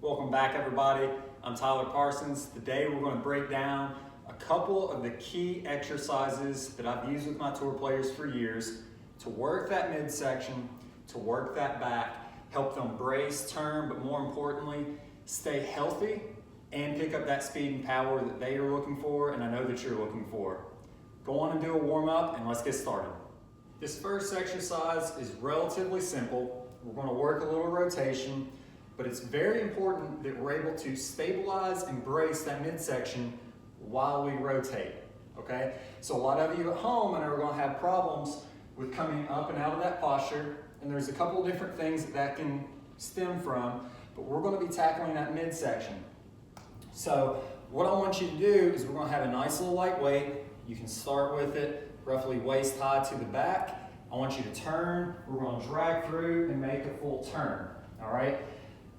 Welcome back, everybody. I'm Tyler Parsons. Today we're going to break down a couple of the key exercises that I've used with my tour players for years to work that midsection, to work that back, help them brace, turn, but more importantly, stay healthy and pick up that speed and power that they are looking for and I know that you're looking for. Go on and do a warm-up and let's get started. This first exercise is relatively simple. We're going to work a little rotation, but it's very important that we're able to stabilize and brace that midsection while we rotate, okay? So a lot of you at home are going to have problems with coming up and out of that posture, and there's a couple of different things that can stem from, but we're going to be tackling that midsection. So what I want you to do is we're going to have a nice little light weight. You can start with it roughly waist high to the back. I want you to turn. We're going to drag through and make a full turn, all right?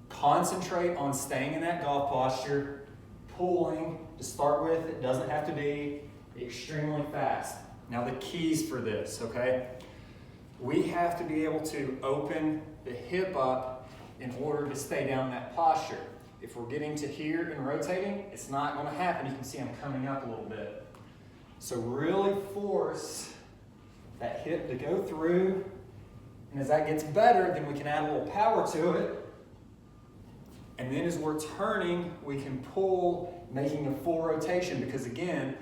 Concentrate on staying in that golf posture, pulling to start with. It doesn't have to be extremely fast. Now the keys for this, okay? We have to be able to open the hip up in order to stay down that posture. If we're getting to here and rotating, it's not going to happen. You can see I'm coming up a little bit. So really force that hip to go through, and as that gets better, then we can add a little power to it. And then as we're turning, we can pull, making a full rotation, because again,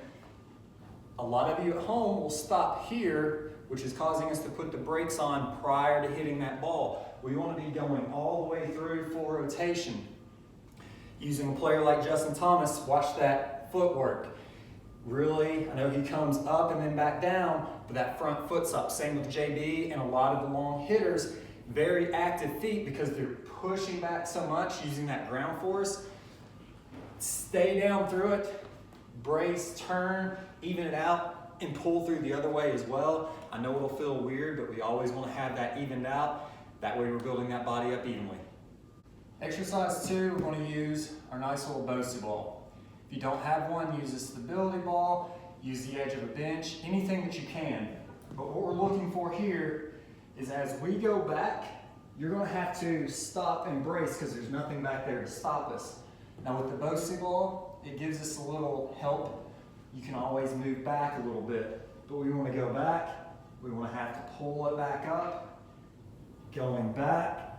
a lot of you at home will stop here, which is causing us to put the brakes on prior to hitting that ball. We want to be going all the way through full rotation. Using a player like Justin Thomas, watch that footwork. Really, I know he comes up and then back down, but that front foot's up. Same with JB and a lot of the long hitters. Very active feet because they're pushing back so much using that ground force. Stay down through it, brace, turn, even it out, and pull through the other way as well. I know it'll feel weird, but we always want to have that evened out. That way we're building that body up evenly. Exercise 2, we're going to use our nice little Bocey ball. If you don't have one, use a stability ball, use the edge of a bench, anything that you can. But what we're looking for here is as we go back, you're going to have to stop and brace because there's nothing back there to stop us. Now with the Bocey ball, it gives us a little help. You can always move back a little bit, but we want to go back. We want to have to pull it back up, going back,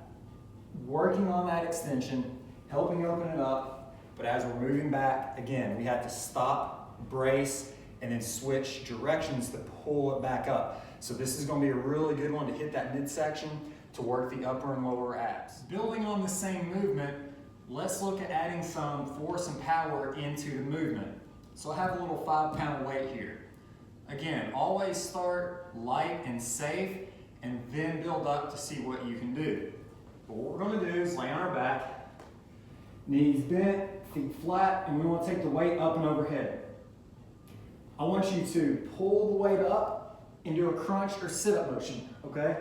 working on that extension, helping open it up. But as we're moving back, again, we have to stop, brace, and then switch directions to pull it back up. So this is going to be a really good one to hit that midsection to work the upper and lower abs. Building on the same movement, let's look at adding some force and power into the movement. So I have a little 5-pound weight here. Again, always start light and safe and then build up to see what you can do. But what we're going to do is lay on our back, knees bent, feet flat, and we want to take the weight up and overhead. I want you to pull the weight up and do a crunch or sit-up motion, okay?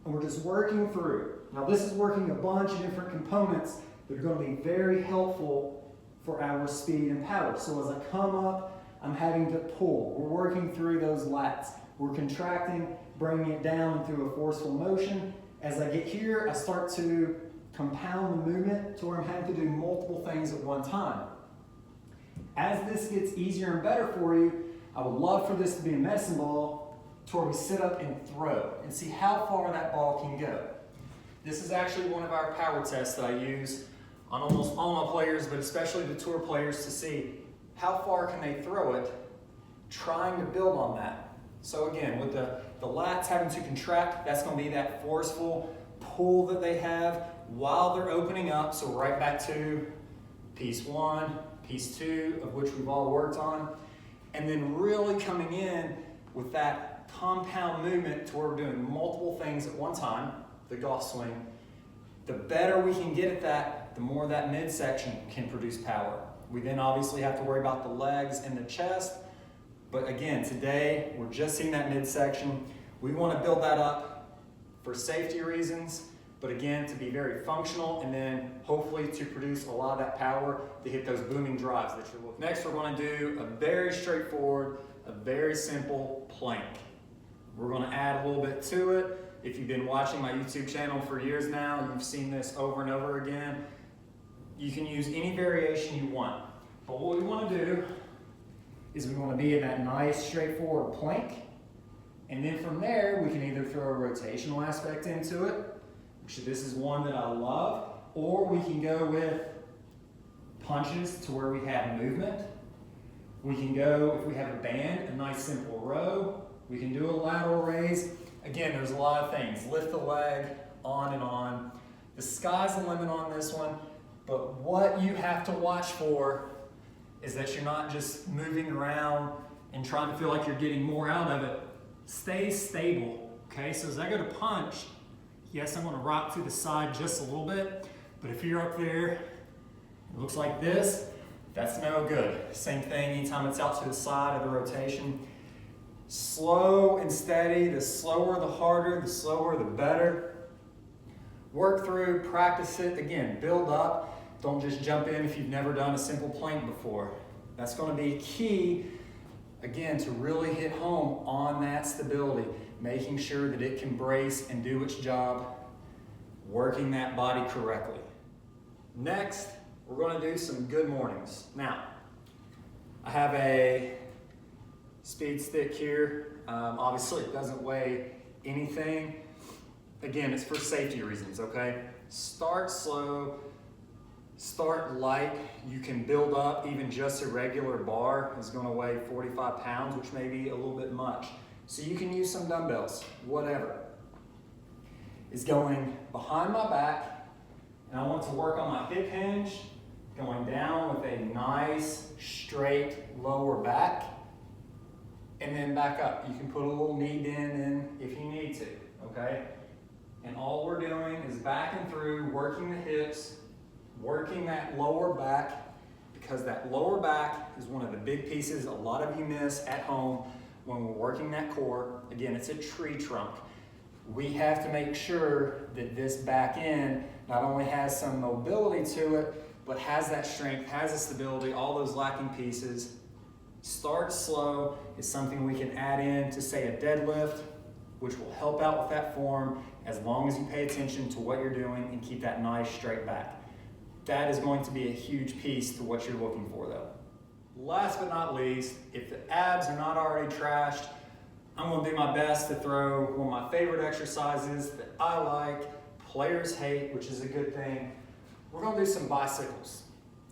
And we're just working through. Now this is working a bunch of different components that are going to be very helpful for our speed and power. So as I come up, I'm having to pull. We're working through those lats. We're contracting, bringing it down through a forceful motion. As I get here, I start to compound the movement to where I'm having to do multiple things at one time. As this gets easier and better for you, I would love for this to be a medicine ball to where we sit up and throw and see how far that ball can go. This is actually one of our power tests that I use on almost all my players, but especially the tour players, to see how far can they throw it, trying to build on that. So again, with the lats having to contract, that's going to be that forceful pull that they have while they're opening up. So right back to piece 1, piece 2, of which we've all worked on. And then really coming in with that compound movement to where we're doing multiple things at one time, the golf swing. The better we can get at that, the more that midsection can produce power. We then obviously have to worry about the legs and the chest. But again, today we're just seeing that midsection. We want to build that up for safety reasons, but again, to be very functional and then hopefully to produce a lot of that power to hit those booming drives that you're looking. Next, we're going to do a very straightforward, a very simple plank. We're going to add a little bit to it. If you've been watching my YouTube channel for years now, you've seen this over and over again. You can use any variation you want. But what we want to do is we want to be in that nice straightforward plank. And then from there, we can either throw a rotational aspect into it, which this is one that I love, or we can go with punches to where we have movement. We can go, if we have a band, a nice simple row. We can do a lateral raise. Again, there's a lot of things. Lift the leg, on and on. The sky's the limit on this one, but what you have to watch for is that you're not just moving around and trying to feel like you're getting more out of it. Stay stable, okay? So as I go to punch, yes, I'm gonna rock to the side just a little bit, but if you're up there, it looks like this, that's no good. Same thing anytime it's out to the side of the rotation. Slow and steady, the slower the harder, the slower the better. Work through, practice it, again, build up. Don't just jump in if you've never done a simple plank before. That's gonna be key, again, to really hit home on that stability, making sure that it can brace and do its job, working that body correctly. Next, we're gonna do some good mornings. Now, I have a speed stick here. Obviously it doesn't weigh anything. Again, it's for safety reasons, okay? Start slow, start light. You can build up. Even just a regular bar is gonna weigh 45 pounds, which may be a little bit much. So you can use some dumbbells, whatever. It's going behind my back, and I want to work on my hip hinge, going down with a nice, straight lower back, and then back up. You can put a little knee bend in if you need to, okay? And all we're doing is back and through, working the hips, working that lower back, because that lower back is one of the big pieces a lot of you miss at home when we're working that core. Again, it's a tree trunk. We have to make sure that this back end not only has some mobility to it, but has that strength, has the stability, all those lacking pieces. Start slow is something we can add in to, say, a deadlift, which will help out with that form as long as you pay attention to what you're doing and keep that nice straight back. That is going to be a huge piece to what you're looking for though. Last but not least, if the abs are not already trashed, I'm gonna do my best to throw one of my favorite exercises that I like, players hate, which is a good thing. We're gonna do some bicycles.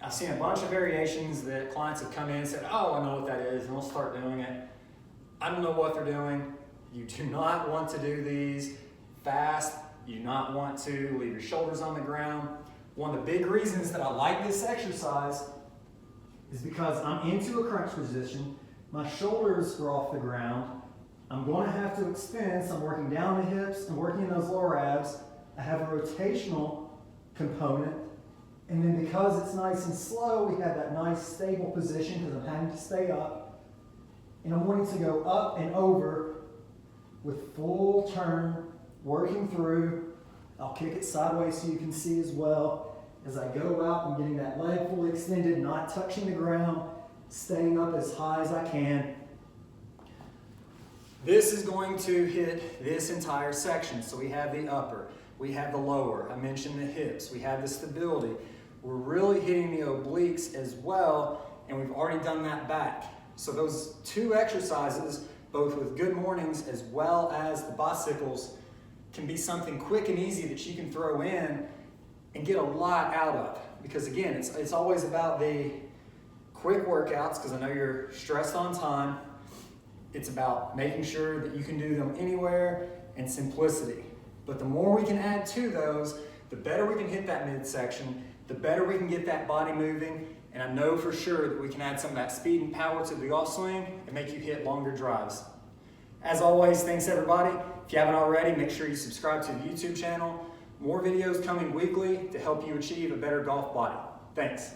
I've seen a bunch of variations that clients have come in and said, oh, I know what that is, and we'll start doing it. I don't know what they're doing. You do not want to do these fast. You do not want to leave your shoulders on the ground. One of the big reasons that I like this exercise is because I'm into a crunch position. My shoulders are off the ground. I'm going to have to extend, so I'm working down the hips and working in those lower abs. I have a rotational component. And then because it's nice and slow, we have that nice stable position because I'm having to stay up. And I'm wanting to go up and over with full turn, working through. I'll kick it sideways so you can see as well. As I go out, I'm getting that leg fully extended, not touching the ground, staying up as high as I can. This is going to hit this entire section. So we have the upper, we have the lower, I mentioned the hips, we have the stability. We're really hitting the obliques as well, and we've already done that back. So those two exercises, both with good mornings as well as the bicycles, can be something quick and easy that you can throw in and get a lot out of. Because again, it's always about the quick workouts, because I know you're stressed on time. It's about making sure that you can do them anywhere and simplicity. But the more we can add to those, the better we can hit that midsection, the better we can get that body moving, and I know for sure that we can add some of that speed and power to the golf swing and make you hit longer drives. As always, thanks everybody. If you haven't already, make sure you subscribe to the YouTube channel. More videos coming weekly to help you achieve a better golf body. Thanks.